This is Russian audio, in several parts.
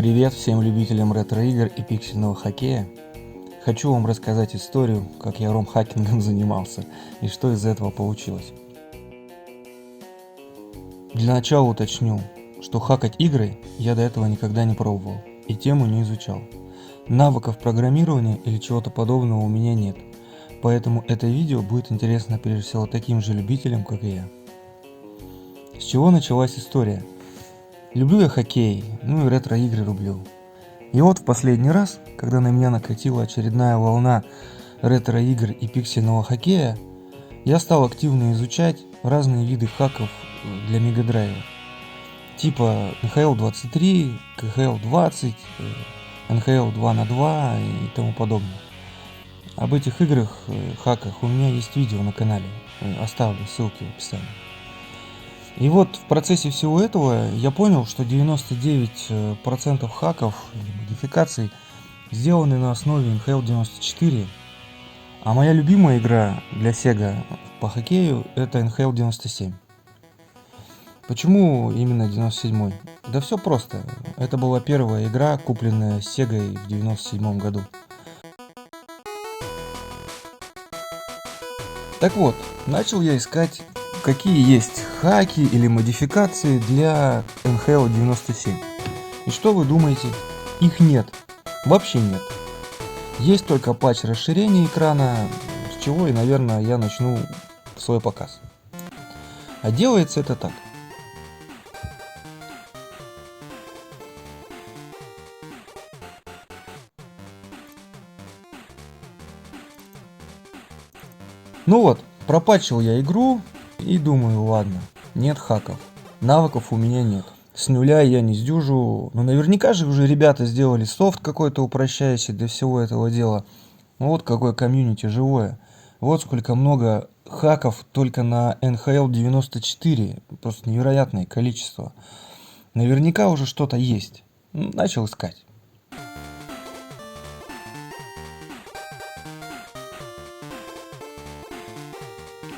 Привет всем любителям ретро-игр и пиксельного хоккея. Хочу вам рассказать историю, как я ромхакингом занимался и что из этого получилось. Для начала уточню, что хакать игры я до этого никогда не пробовал и тему не изучал. Навыков программирования или чего-то подобного у меня нет, поэтому это видео будет интересно прежде всего таким же любителям, как и я. С чего началась история? Люблю я хоккей, и ретро-игры люблю. И вот в последний раз, когда на меня накатила очередная волна ретро-игр и пиксельного хоккея, я стал активно изучать разные виды хаков для Мегадрайва. Типа NHL23, KHL20, NHL 2 на 2 и тому подобное. Об этих играх, хаках у меня есть видео на канале, оставлю ссылки в описании. И вот в процессе всего этого я понял, что 99% хаков или модификаций сделаны на основе NHL 94, а моя любимая игра для Sega по хоккею это NHL 97. Почему именно 97? Да все просто. Это была первая игра, купленная Sega в 97 году. Так вот, начал я искать, какие есть хаки или модификации для NHL 97. И что вы думаете? Их нет. Вообще нет. Есть только патч расширения экрана, с чего и, наверное, я начну свой показ. А делается это так. Ну вот, пропатчил я игру и думаю, ладно, нет хаков, навыков у меня нет. С нуля я не сдюжу, но наверняка же уже ребята сделали софт какой-то упрощающий для всего этого дела. Вот какое комьюнити живое. Вот сколько много хаков только на NHL 94, просто невероятное количество. Наверняка уже что-то есть. Начал искать.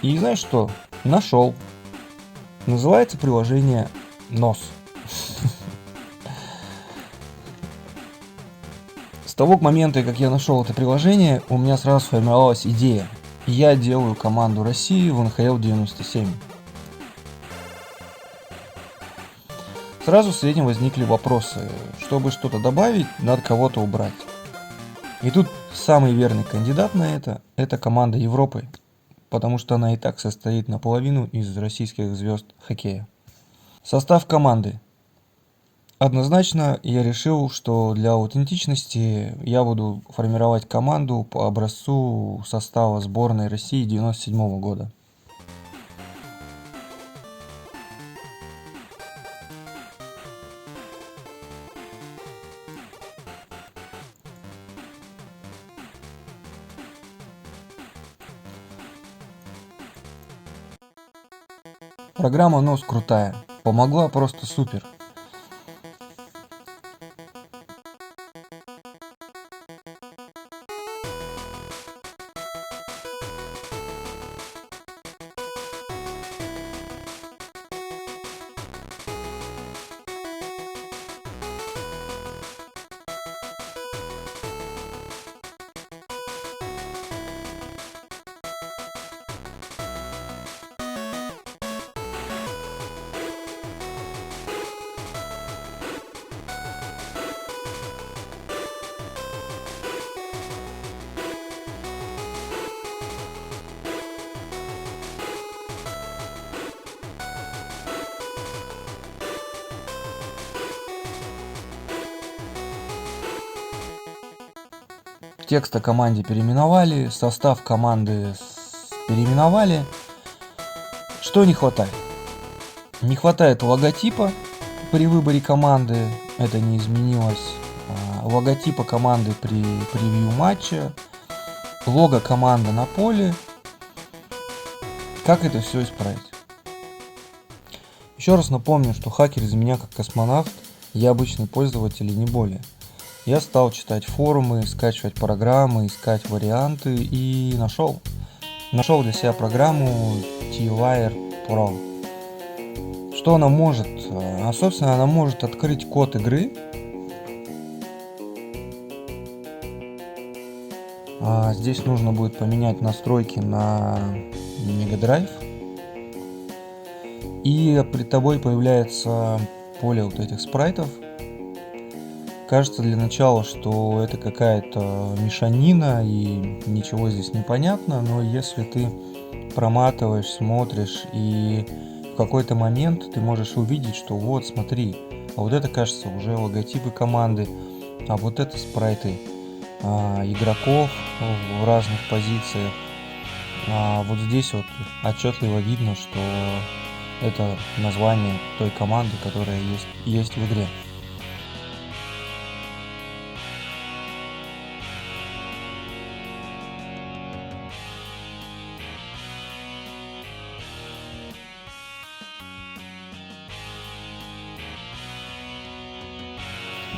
И знаешь что? Нашел. Называется приложение NOS. С того момента, как я нашел это приложение, у меня сразу сформировалась идея. Я делаю команду России в NHL 97. Сразу с этим возникли вопросы. Чтобы что-то добавить, надо кого-то убрать. И тут самый верный кандидат на это команда Европы. Потому что она и так состоит наполовину из российских звезд хоккея. Состав команды. Однозначно я решил, что для аутентичности я буду формировать команду по образцу состава сборной России 1997 года. Программа NOS крутая, помогла просто супер. Текст о команде переименовали, состав команды переименовали. Что не хватает? Не хватает логотипа при выборе команды, это не изменилось. Логотипа команды при превью матча, лого команды на поле. Как это все исправить? Еще раз напомню, что хакер из меня как космонавт, я обычный пользователь и не более. Я стал читать форумы, скачивать программы, искать варианты и нашел. Нашел для себя программу T-Wire Pro. Что она может? Собственно, она может открыть код игры Здесь нужно будет поменять настройки на Mega Drive. И перед тобой появляется поле вот этих спрайтов. Кажется для начала, что это какая-то мешанина и ничего здесь не понятно, но если ты проматываешь, смотришь, и в какой-то момент ты можешь увидеть, что вот, смотри, а вот это, кажется, уже логотипы команды, а вот это спрайты игроков в разных позициях. Вот здесь вот отчетливо видно, что это название той команды, которая есть в игре.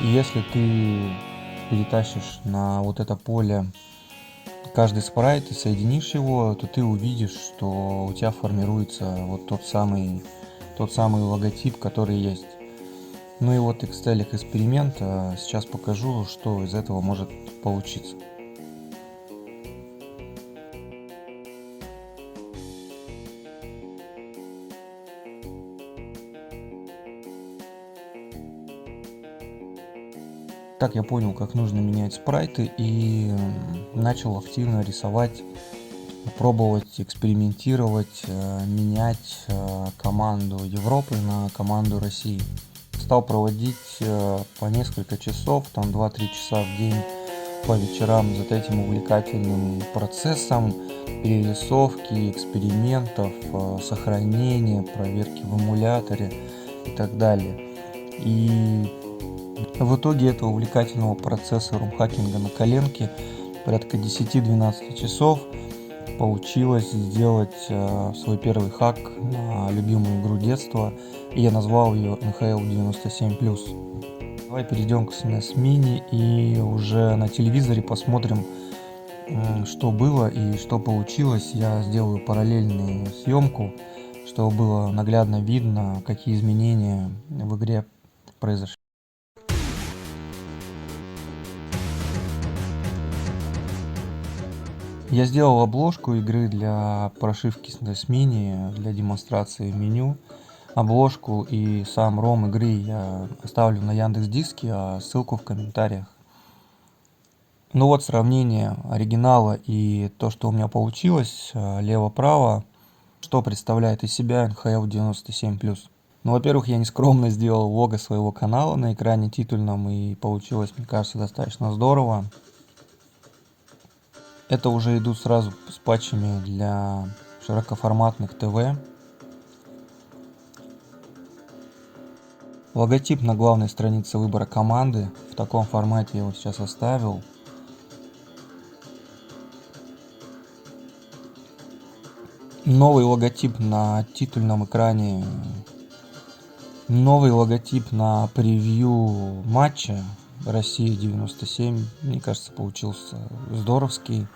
И если ты перетащишь на вот это поле каждый спрайт и соединишь его, то ты увидишь, что у тебя формируется вот тот самый логотип, который есть. Ну и вот в целях эксперимента сейчас покажу, что из этого может получиться. Так я понял, как нужно менять спрайты, и начал активно рисовать, пробовать, экспериментировать, менять команду Европы на команду России. Стал проводить по несколько часов, там 2-3 часа в день по вечерам за этим увлекательным процессом перерисовки, экспериментов, сохранения, проверки в эмуляторе и так далее. И в итоге этого увлекательного процесса румхакинга на коленке порядка 10-12 часов получилось сделать свой первый хак на любимую игру детства, и я назвал ее NHL 97+. Давай перейдем к SNES Mini и уже на телевизоре посмотрим, что было и что получилось. Я сделаю параллельную съемку, чтобы было наглядно видно, какие изменения в игре произошли. Я сделал обложку игры для прошивки SNES Mini для демонстрации меню. Обложку и сам ROM игры я оставлю на Яндекс.Диске, а ссылку в комментариях. Ну вот сравнение оригинала и то, что у меня получилось, лево-право, что представляет из себя NHL 97+. Ну, во-первых, я нескромно сделал лого своего канала на экране титульном, и получилось, мне кажется, достаточно здорово. Это уже идут сразу с патчами для широкоформатных ТВ. Логотип на главной странице выбора команды. В таком формате я его сейчас оставил. Новый логотип на титульном экране. Новый логотип на превью матча Россия 97. Мне кажется, получился здоровский.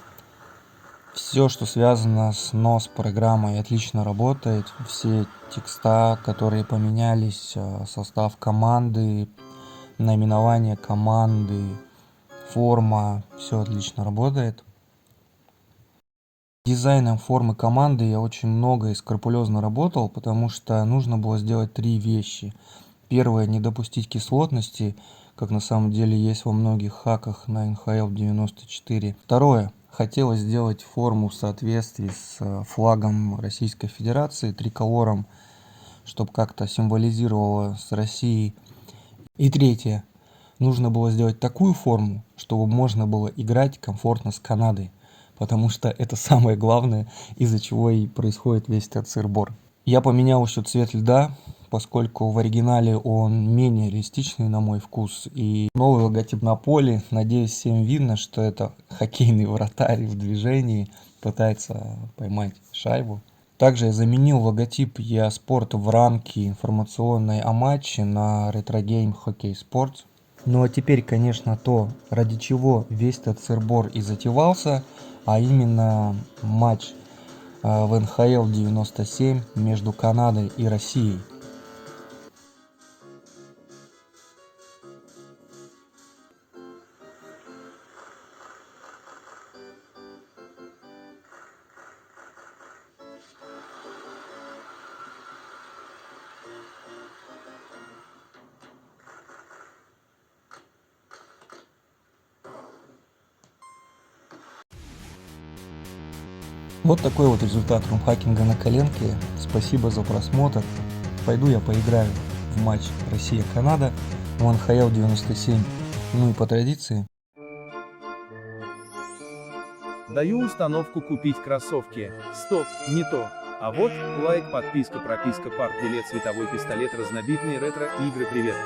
Все, что связано с NOS программой, отлично работает. Все текста, которые поменялись, состав команды, наименование команды, форма, все отлично работает. Дизайном формы команды я очень много и скрупулезно работал, потому что нужно было сделать 3 вещи. Первое, не допустить кислотности, как на самом деле есть во многих хаках на NHL 94. Второе, хотелось сделать форму в соответствии с флагом Российской Федерации, триколором, чтобы как-то символизировало с Россией. И третье, нужно было сделать такую форму, чтобы можно было играть комфортно с Канадой, потому что это самое главное, из-за чего и происходит весь этот сыр-бор. Я поменял еще цвет льда, поскольку в оригинале он менее реалистичный на мой вкус. И новый логотип на поле. Надеюсь, всем видно, что это хоккейный вратарь в движении, пытается поймать шайбу. Также я заменил логотип EA Sport в рамке информационной о матче на Retro Game Hockey Sports. Ну а теперь, конечно, то, ради чего весь этот сыр-бор и затевался, а именно матч в НХЛ 97 между Канадой и Россией. Вот такой вот результат румхакинга на коленке. Спасибо за просмотр. Пойду я поиграю в матч Россия-Канада в НХЛ 97. Ну и по традиции. Даю установку купить кроссовки. Стоп, не то. А вот, лайк, подписка, прописка, парк, билет, световой пистолет, разнобитные ретро, игры, привет.